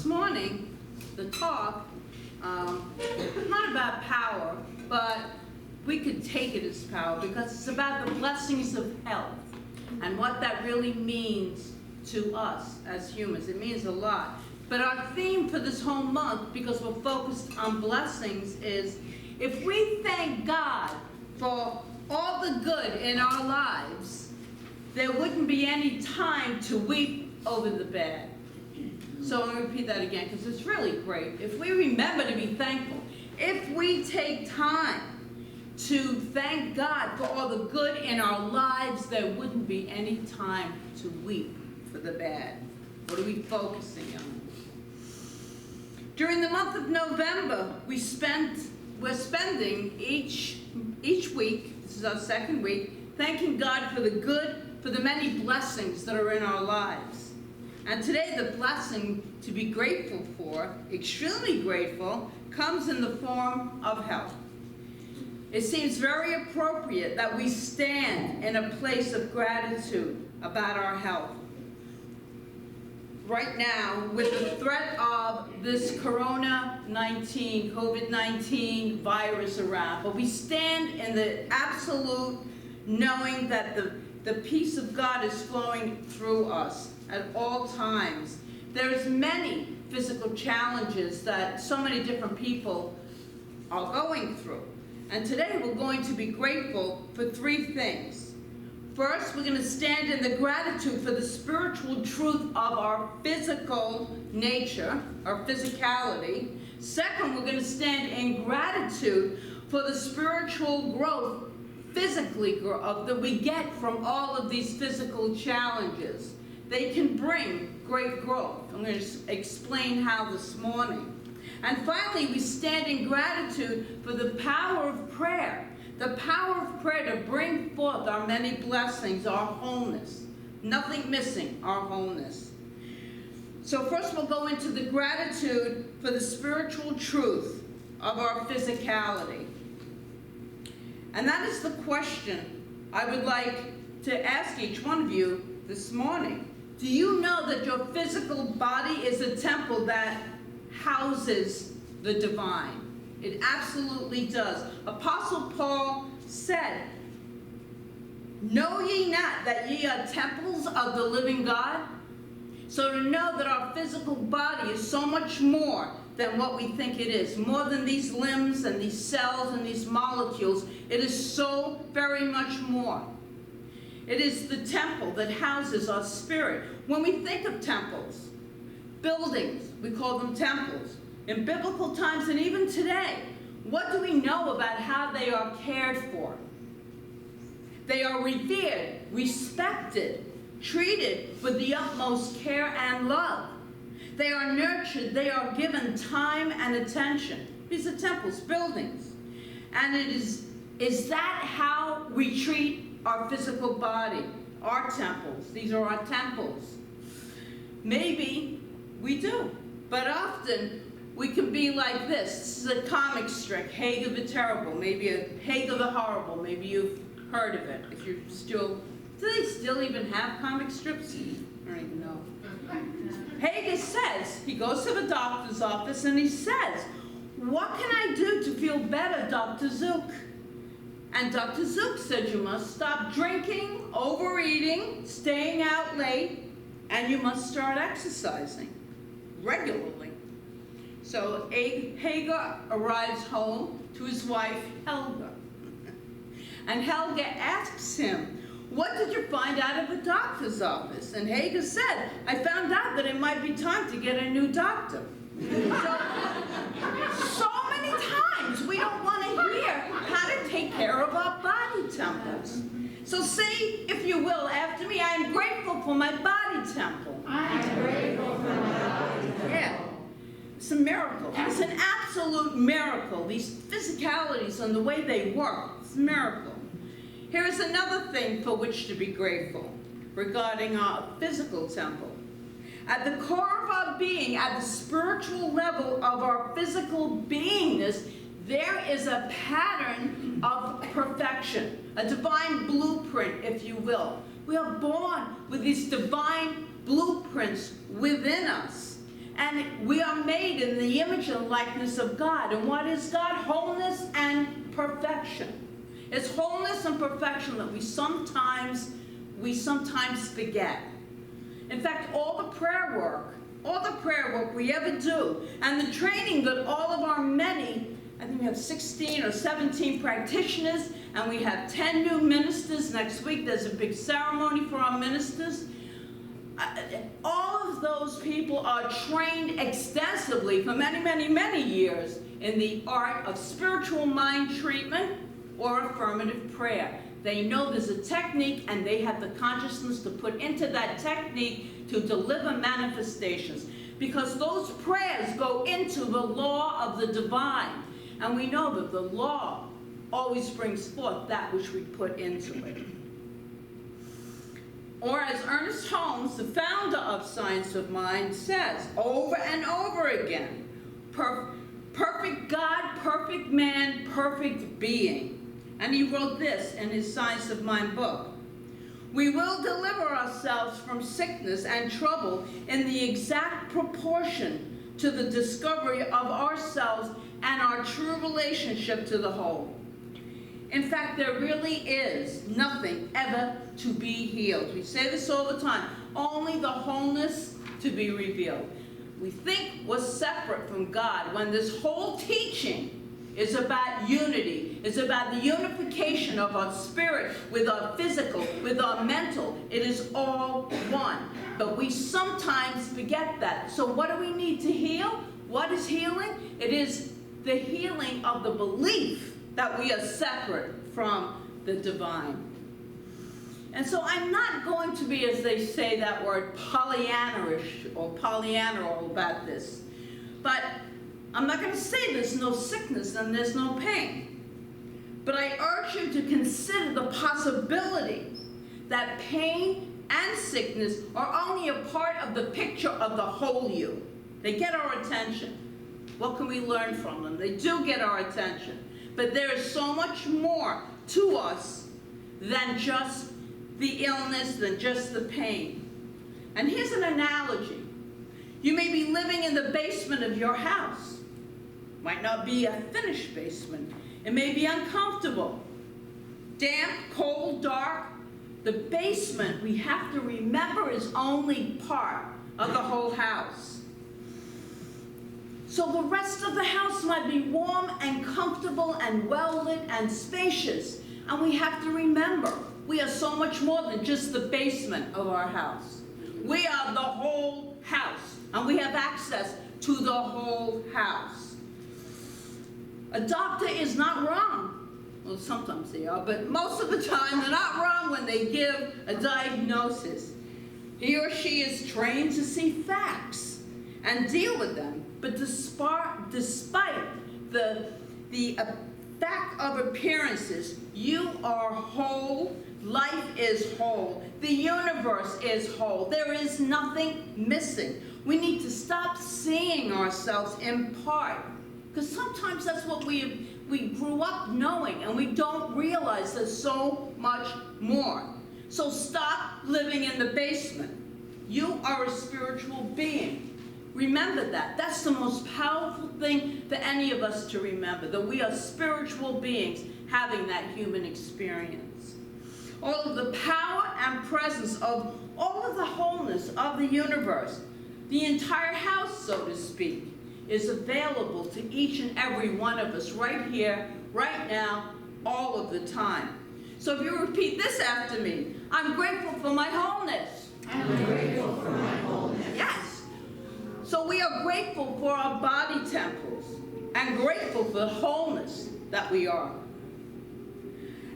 this morning, the talk, not about power, but we could take it as power because it's about the blessings of health and what that really means to us as humans. It means a lot. But our theme for this whole month, because we're focused on blessings, is if we thank God for all the good in our lives, there wouldn't be any time to weep over the bad. So I'm going to repeat that again because it's really great. If we remember to be thankful, if we take time to thank God for all the good in our lives, there wouldn't be any time to weep for the bad. What are we focusing on? During the month of November, we're spending each week, this is our second week, thanking God for the good, for the many blessings that are in our lives. And today the blessing to be grateful for, extremely grateful, comes in the form of health. It seems very appropriate that we stand in a place of gratitude about our health. Right now, with the threat of this COVID-19 virus around, but we stand in the absolute knowing that the peace of God is flowing through us at all times. There's many physical challenges that so many different people are going through. And today we're going to be grateful for three things. First, we're going to stand in the gratitude for the spiritual truth of our physical nature, our physicality. Second, we're going to stand in gratitude for the spiritual growth, that we get from all of these physical challenges. They can bring great growth. I'm going to explain how this morning. And finally, we stand in gratitude for the power of prayer. The power of prayer to bring forth our many blessings, our wholeness. Nothing missing, our wholeness. So first we'll go into the gratitude for the spiritual truth of our physicality. And that is the question I would like to ask each one of you this morning. Do you know that your physical body is a temple that houses the divine? It absolutely does. Apostle Paul said, "Know ye not that ye are temples of the living God?" So to know that our physical body is so much more than what we think it is, more than these limbs and these cells and these molecules, it is so very much more. It is the temple that houses our spirit. When we think of temples, buildings, we call them temples. In biblical times and even today, what do we know about how they are cared for? They are revered, respected, treated with the utmost care and love. They are nurtured, they are given time and attention. These are temples, buildings. And is that how we treat our physical body? Our temples. These are our temples. Maybe we do, but often we can be like this. This is a comic strip, Haig of the Terrible, maybe a Haig of the Horrible. Maybe you've heard of it. If you're still, do they still even have comic strips? I don't even know. Haig says, he goes to the doctor's office and he says, "What can I do to feel better, Dr. Zook?" And Dr. Zook said, "You must stop drinking, overeating, staying out late, and you must start exercising regularly." So Hagar arrives home to his wife, Helga. And Helga asks him, "What did you find out of the doctor's office?" And Hagar said, "I found out that it might be time to get a new doctor." So many times we don't want to hear how to take care of our body temples. So say, if you will, after me, "I am grateful for my body temple." I am grateful for my body temple. Yeah. It's a miracle. It's an absolute miracle. These physicalities and the way they work, it's a miracle. Here is another thing for which to be grateful regarding our physical temple. At the core of our being, at the spiritual level of our physical beingness, there is a pattern of perfection, a divine blueprint, if you will. We are born with these divine blueprints within us. And we are made in the image and likeness of God. And what is God? Wholeness and perfection. It's wholeness and perfection that we sometimes forget. In fact, all the prayer work we ever do, and the training that all of our many, I think we have 16 or 17 practitioners, and we have 10 new ministers. Next week there's a big ceremony for our ministers. All of those people are trained extensively for many, many, many years in the art of spiritual mind treatment or affirmative prayer. They know there's a technique, and they have the consciousness to put into that technique to deliver manifestations. Because those prayers go into the law of the divine. And we know that the law always brings forth that which we put into it. Or as Ernest Holmes, the founder of Science of Mind, says over and over again, perfect God, perfect man, perfect being. And he wrote this in his Science of Mind book. We will deliver ourselves from sickness and trouble in the exact proportion to the discovery of ourselves and our true relationship to the whole. In fact, there really is nothing ever to be healed. We say this all the time. Only the wholeness to be revealed. We think we're separate from God when this whole teaching is about unity. It's about the unification of our spirit with our physical, with our mental. It is all one. But we sometimes forget that. So what do we need to heal? What is healing? It is the healing of the belief that we are separate from the divine. And so I'm not going to be, as they say that word, Pollyanna-ish or Pollyanna about this. But I'm not going to say there's no sickness and there's no pain. But I urge you to consider the possibility that pain and sickness are only a part of the picture of the whole you. They get our attention. What can we learn from them? They do get our attention. But there is so much more to us than just the illness, than just the pain. And here's an analogy. You may be living in the basement of your house. Might not be a finished basement. It may be uncomfortable, damp, cold, dark. The basement, we have to remember, is only part of the whole house. So the rest of the house might be warm and comfortable and well-lit and spacious. And we have to remember, we are so much more than just the basement of our house. We are the whole house, and we have access to the whole house. A doctor is not wrong. Well, sometimes they are, but most of the time they're not wrong when they give a diagnosis. He or she is trained to see facts and deal with them, but despite the fact of appearances, you are whole, life is whole, the universe is whole, there is nothing missing. We need to stop seeing ourselves in part, because sometimes that's what we grew up knowing, and we don't realize there's so much more. So stop living in the basement. You are a spiritual being. Remember that. That's the most powerful thing for any of us to remember, that we are spiritual beings having that human experience. All of the power and presence of all of the wholeness of the universe, the entire house, so to speak, is available to each and every one of us right here, right now, all of the time. So if you repeat this after me, I'm grateful for my wholeness. I'm grateful for my wholeness. Yes. So we are grateful for our body temples and grateful for the wholeness that we are.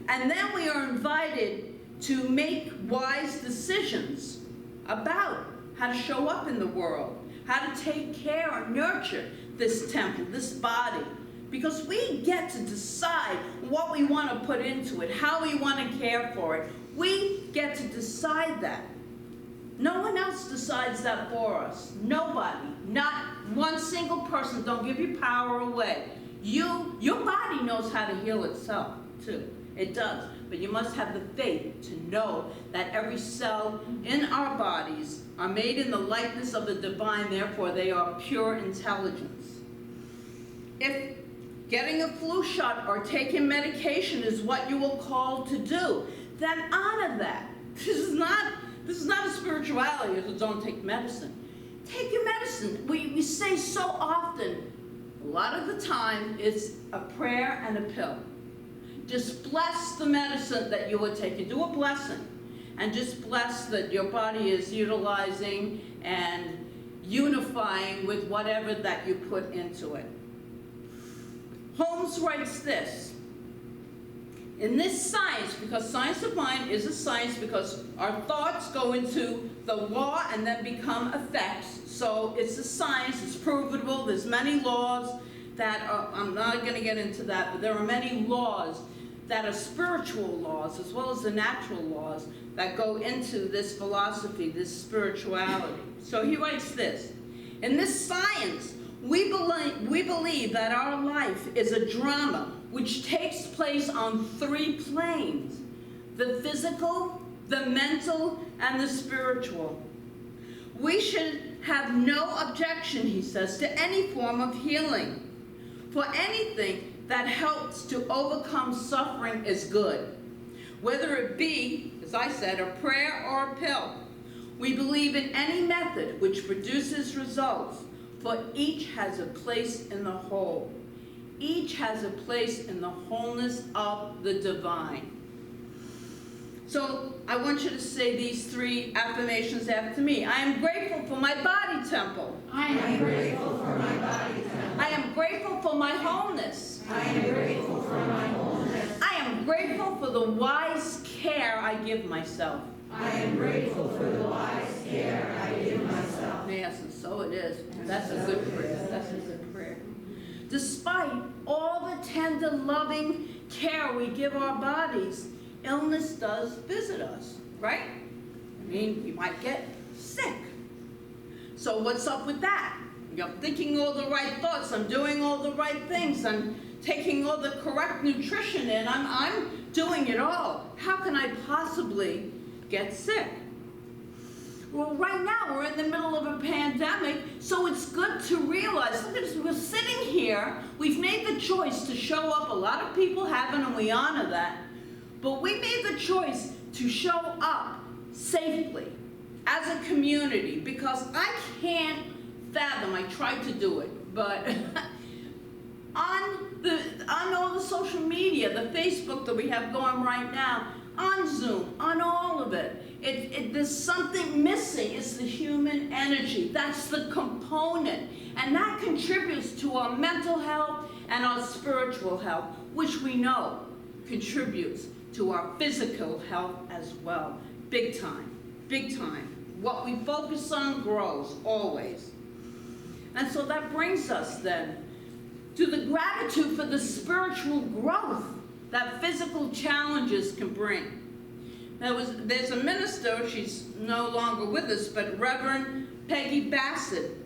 And then we are invited to make wise decisions about how to show up in the world, how to take care and nurture this temple, this body. Because we get to decide what we want to put into it, how we want to care for it. We get to decide that. No one else decides that for us. Nobody. Not one single person. Don't give your power away. Your body knows how to heal itself, too. It does. But you must have the faith to know that every cell in our bodies are made in the likeness of the divine, therefore they are pure intelligence. If getting a flu shot or taking medication is what you were called to do, then honor that. This is not a spirituality, so don't take medicine. Take your medicine. We say so often, a lot of the time, it's a prayer and a pill. Just bless the medicine that you are taking. Do a blessing. And just bless that your body is utilizing and unifying with whatever that you put into it. Holmes writes this: in this science, because science of mind is a science because our thoughts go into the law and then become effects. So it's a science, it's provable, there's many laws that are, I'm not going to get into that, but there are many laws that are spiritual laws as well as the natural laws that go into this philosophy, this spirituality. So he writes this: in this science, we believe that our life is a drama which takes place on 3 planes: the physical, the mental, and the spiritual. We should have no objection, he says, to any form of healing. For anything that helps to overcome suffering is good, whether it be, as I said, a prayer or a pill. We believe in any method which produces results, for each has a place in the whole. Each has a place in the wholeness of the divine. So I want you to say these 3 affirmations after me. I am grateful for my body temple. I am grateful for my body temple. I am grateful for my wholeness. I am grateful for my wholeness. I am grateful for the wise care I give myself. I am grateful for the wise care I give myself. Yes, and so it is. That's a good prayer. That's a good prayer. Despite all the tender, loving care we give our bodies, illness does visit us, right? I mean, we might get sick. So what's up with that? I'm thinking all the right thoughts. I'm doing all the right things. I'm taking all the correct nutrition in. I'm doing it all. How can I possibly get sick? Well, right now we're in the middle of a pandemic, so it's good to realize, look at us, we're sitting here, we've made the choice to show up. A lot of people haven't, and we honor that. But we made the choice to show up safely as a community, because I can't fathom, I tried to do it, but on all the social media, the Facebook that we have going right now, on Zoom, on all of it, there's something missing. It's the human energy. That's the component. And that contributes to our mental health and our spiritual health, which we know contributes to our physical health as well. Big time. Big time. What we focus on grows, always. And so that brings us then to the gratitude for the spiritual growth that physical challenges can bring. There's a minister, she's no longer with us, but Reverend Peggy Bassett.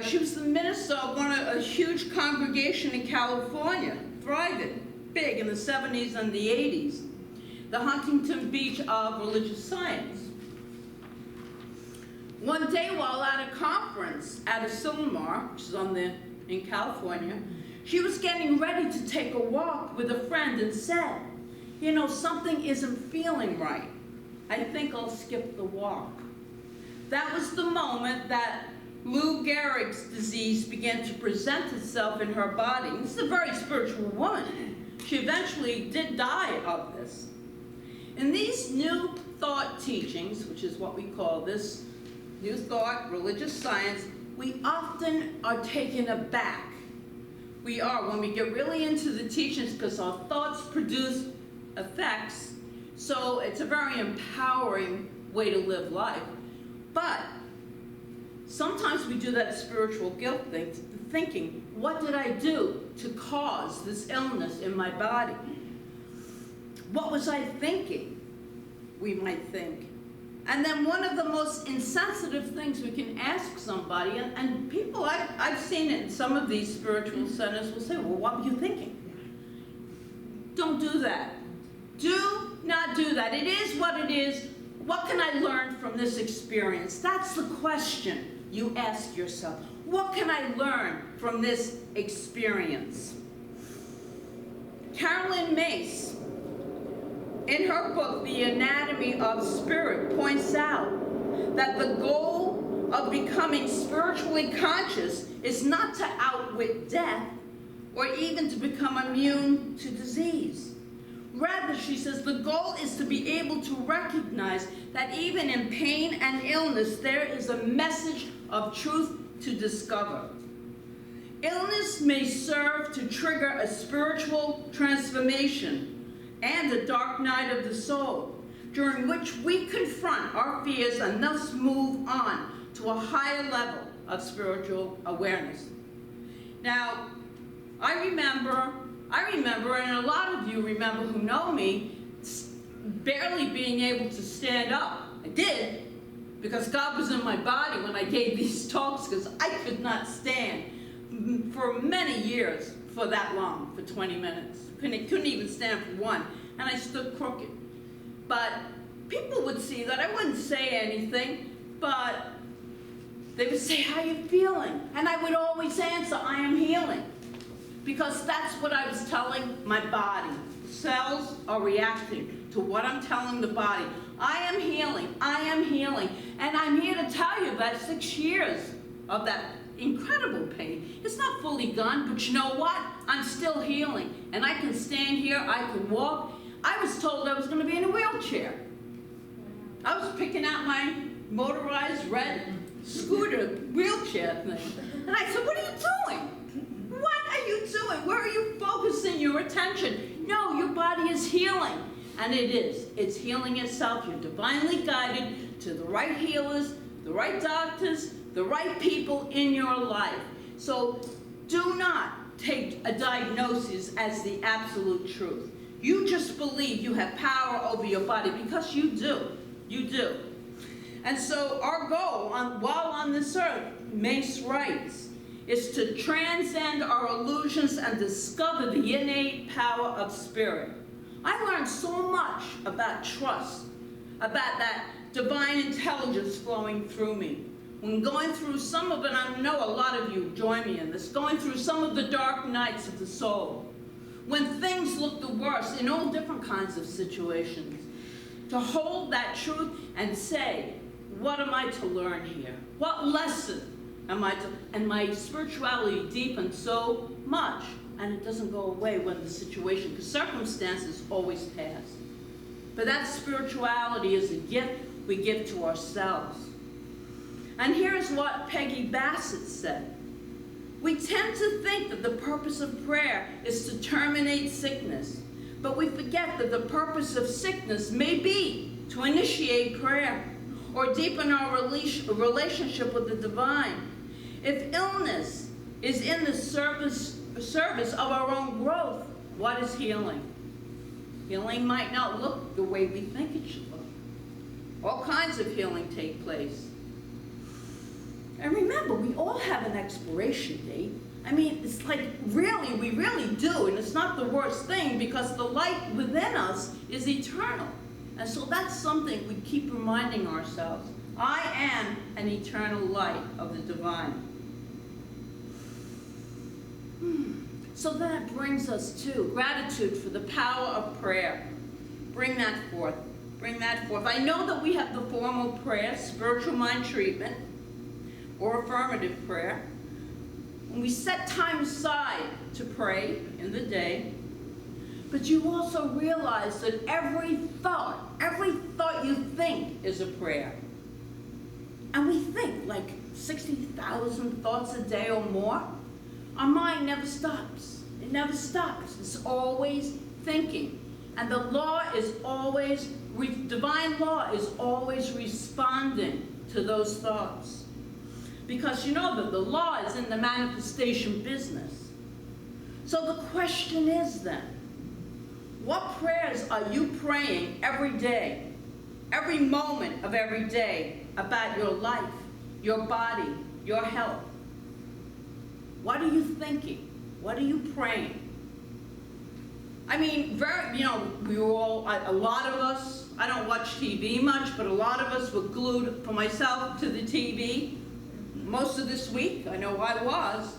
She was the minister of a huge congregation in California, thriving big in the 70s and the 80s, the Huntington Beach of religious science. One day while at a conference at a Silmar, which is in California, she was getting ready to take a walk with a friend and said, you know, something isn't feeling right. I think I'll skip the walk. That was the moment that Lou Gehrig's disease began to present itself in her body. This is a very spiritual woman. She eventually did die of this. In these new thought teachings, which is what we call this, new thought, religious science, we often are taken aback. We are, when we get really into the teachings, because our thoughts produce effects, so it's a very empowering way to live life. But sometimes we do that spiritual guilt thing, thinking, what did I do to cause this illness in my body? What was I thinking? We might think. And then one of the most insensitive things we can ask somebody, and people, I've seen it in some of these spiritual centers, will say, well, what were you thinking? Don't do that. Do not do that. It is what it is. What can I learn from this experience? That's the question you ask yourself. What can I learn from this experience? Carolyn Mace, in her book, The Anatomy of Spirit, points out that the goal of becoming spiritually conscious is not to outwit death or even to become immune to disease. Rather, she says, the goal is to be able to recognize that even in pain and illness, there is a message of truth to discover. Illness may serve to trigger a spiritual transformation and a dark night of the soul, during which we confront our fears and thus move on to a higher level of spiritual awareness. Now, I remember, and a lot of you remember who know me, barely being able to stand up. I did, because God was in my body when I gave these talks, because I could not stand for many years for that long, for 20 minutes. Couldn't even stand for one, and I stood crooked. But people would see that. I wouldn't say anything, but they would say, how are you feeling? And I would always answer, I am healing. Because that's what I was telling my body. Cells are reacting to what I'm telling the body. I am healing, I am healing. And I'm here to tell you that 6 years of that incredible pain, it's not fully gone, but you know what? I'm still healing. And I can stand here, I can walk. I was told I was going to be in a wheelchair. I was picking out my motorized red scooter wheelchair thing. And I said, what are you doing? What are you doing? Where are you focusing your attention? No, your body is healing. And it is. It's healing itself. You're divinely guided to the right healers, the right doctors, the right people in your life. So do not take a diagnosis as the absolute truth. You just believe you have power over your body, because you do. You do. And so our goal, while on this earth, Mace writes, is to transcend our illusions and discover the innate power of spirit. I learned so much about trust, about that divine intelligence flowing through me. When going through some of it, I know a lot of you join me in this, going through some of the dark nights of the soul, when things look the worst in all different kinds of situations, to hold that truth and say, what am I to learn here? What lesson am I to, and my spirituality deepens so much, and it doesn't go away when the situation, because circumstances always pass. But that spirituality is a gift we give to ourselves. And here's what Peggy Bassett said. We tend to think that the purpose of prayer is to terminate sickness, but we forget that the purpose of sickness may be to initiate prayer or deepen our relationship with the divine. If illness is in the service of our own growth, what is healing? Healing might not look the way we think it should look. All kinds of healing take place. And remember, we all have an expiration date. I mean, it's like, really, we really do, and it's not the worst thing, because the light within us is eternal. And so that's something we keep reminding ourselves. I am an eternal light of the divine. So that brings us to gratitude for the power of prayer. Bring that forth. Bring that forth. I know that we have the formal prayer, spiritual mind treatment, or affirmative prayer. When we set time aside to pray in the day, but you also realize that every thought you think is a prayer. And we think like 60,000 thoughts a day or more. Our mind never stops. It never stops. It's always thinking. And the law is always, divine law is always responding to those thoughts. Because you know that the law is in the manifestation business. So the question is then, what prayers are you praying every day, every moment of every day about your life, your body, your health? What are you thinking? What are you praying? I mean, we were all, a lot of us, I don't watch TV much, but a lot of us were glued, for myself, to the TV most of this week. I know I was.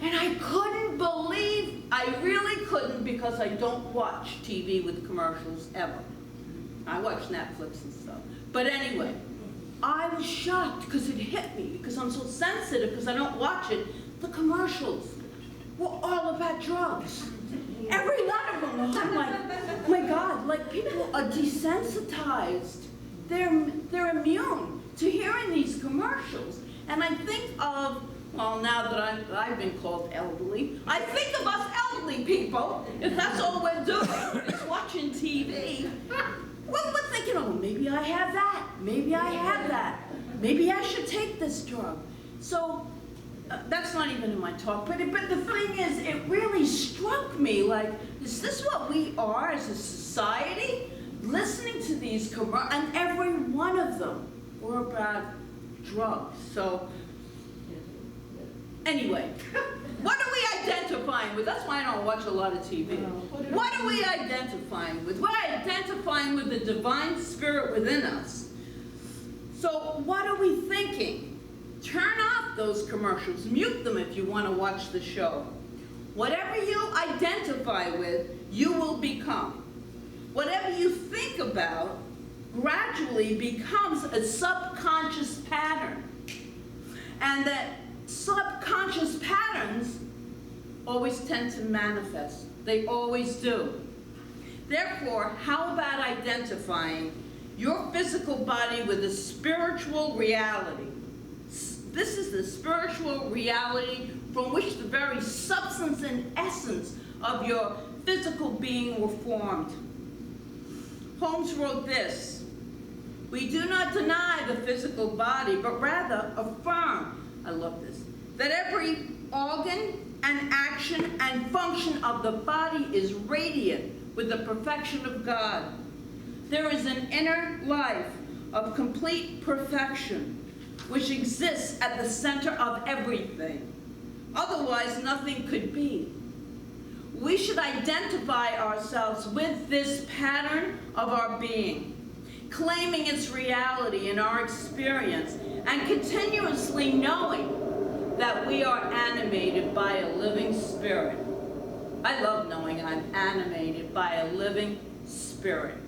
And I couldn't believe, I really couldn't, because I don't watch TV with commercials ever. I watch Netflix and stuff. But anyway, I was shocked because it hit me, because I'm so sensitive, because I don't watch it. The commercials were all about drugs. Every one of them. I'm like, oh my God, like people are desensitized. They're immune to hearing these commercials. And I think of, well, now that I've been called elderly, I think of us elderly people, if that's all we're doing, is watching TV. Well, we're thinking, oh, maybe I have that. Maybe I have that. Maybe I should take this drug. So that's not even in my talk, but the thing is, it really struck me, like, is this what we are as a society? Listening to these commercials, and every one of them were about drugs. So, anyway, what are we identifying with? That's why I don't watch a lot of TV. What are we identifying with? We're identifying with the divine spirit within us. So, what are we thinking? Turn off those commercials. Mute them if you want to watch the show. Whatever you identify with, you will become. Whatever you think about gradually becomes a subconscious pattern. And that subconscious patterns always tend to manifest. They always do. Therefore, how about identifying your physical body with a spiritual reality? This is the spiritual reality from which the very substance and essence of your physical being were formed. Holmes wrote this: we do not deny the physical body, but rather affirm, I love this, that every organ and action and function of the body is radiant with the perfection of God. There is an inner life of complete perfection which exists at the center of everything. Otherwise, nothing could be. We should identify ourselves with this pattern of our being, claiming its reality in our experience, and continuously knowing that we are animated by a living spirit. I love knowing I'm animated by a living spirit.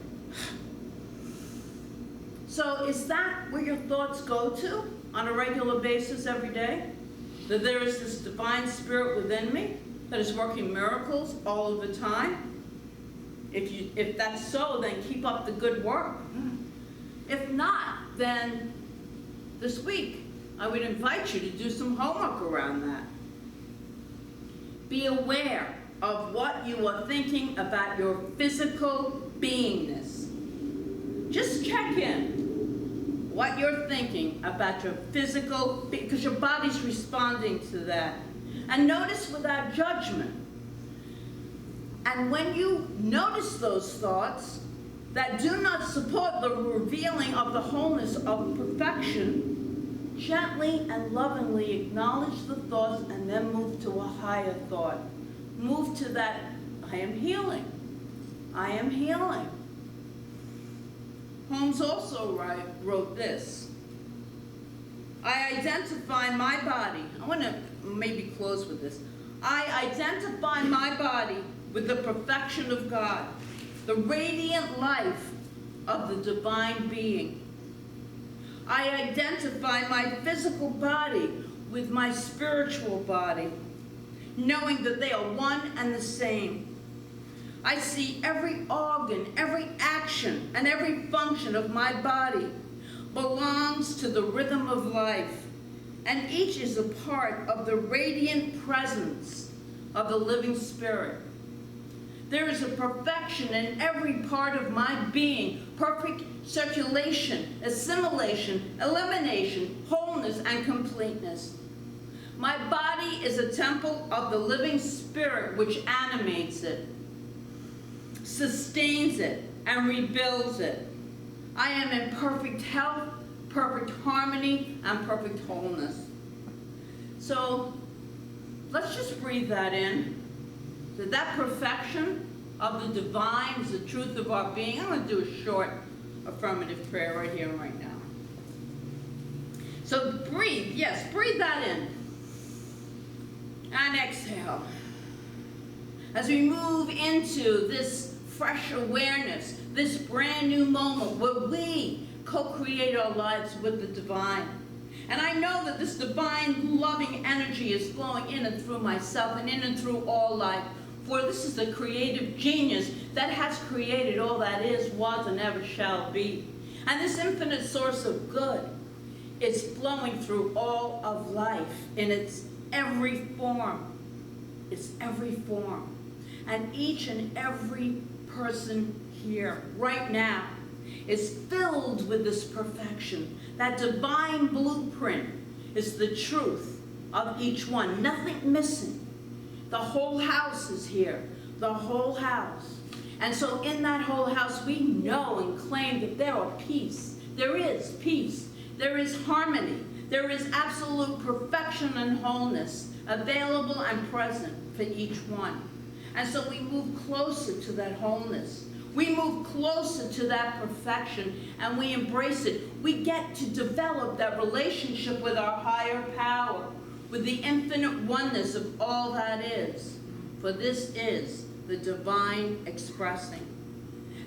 So is that where your thoughts go to on a regular basis every day? That there is this divine spirit within me that is working miracles all of the time? If that's so, then keep up the good work. If not, then this week I would invite you to do some homework around that. Be aware of what you are thinking about your physical beingness. Just check in what you're thinking about your physical, because your body's responding to that. And notice without judgment. And when you notice those thoughts that do not support the revealing of the wholeness of perfection, gently and lovingly acknowledge the thoughts and then move to a higher thought. Move to that, I am healing. I am healing. Holmes also wrote this: I identify my body. I want to maybe close with this. I identify my body with the perfection of God, the radiant life of the divine being. I identify my physical body with my spiritual body, knowing that they are one and the same. I see every organ, every action, and every function of my body belongs to the rhythm of life, and each is a part of the radiant presence of the living spirit. There is a perfection in every part of my being, perfect circulation, assimilation, elimination, wholeness, and completeness. My body is a temple of the living spirit which animates it, sustains it, and rebuilds it. I am in perfect health, perfect harmony, and perfect wholeness. So let's just breathe that in. that perfection of the divine is the truth of our being. I'm going to do a short affirmative prayer right here and right now. So breathe, yes, breathe that in. And exhale. As we move into this fresh awareness, this brand new moment where we co-create our lives with the divine. And I know that this divine loving energy is flowing in and through myself and in and through all life. For this is the creative genius that has created all that is, was, and ever shall be. And this infinite source of good is flowing through all of life in its every form. It's every form. And each and every person here, right now, is filled with this perfection. That divine blueprint is the truth of each one. Nothing missing. The whole house is here. The whole house. And so in that whole house, we know and claim that there are peace. There is peace. There is harmony. There is absolute perfection and wholeness available and present for each one. And so we move closer to that wholeness. We move closer to that perfection and we embrace it. We get to develop that relationship with our higher power, with the infinite oneness of all that is. For this is the divine expressing.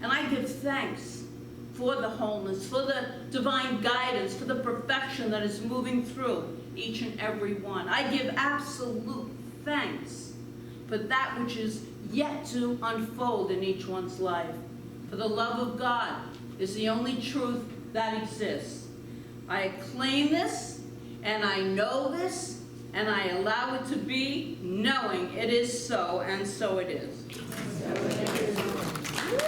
And I give thanks for the wholeness, for the divine guidance, for the perfection that is moving through each and every one. I give absolute thanks for that which is yet to unfold in each one's life. For the love of God is the only truth that exists. I claim this, and I know this, and I allow it to be, knowing it is so, and so it is.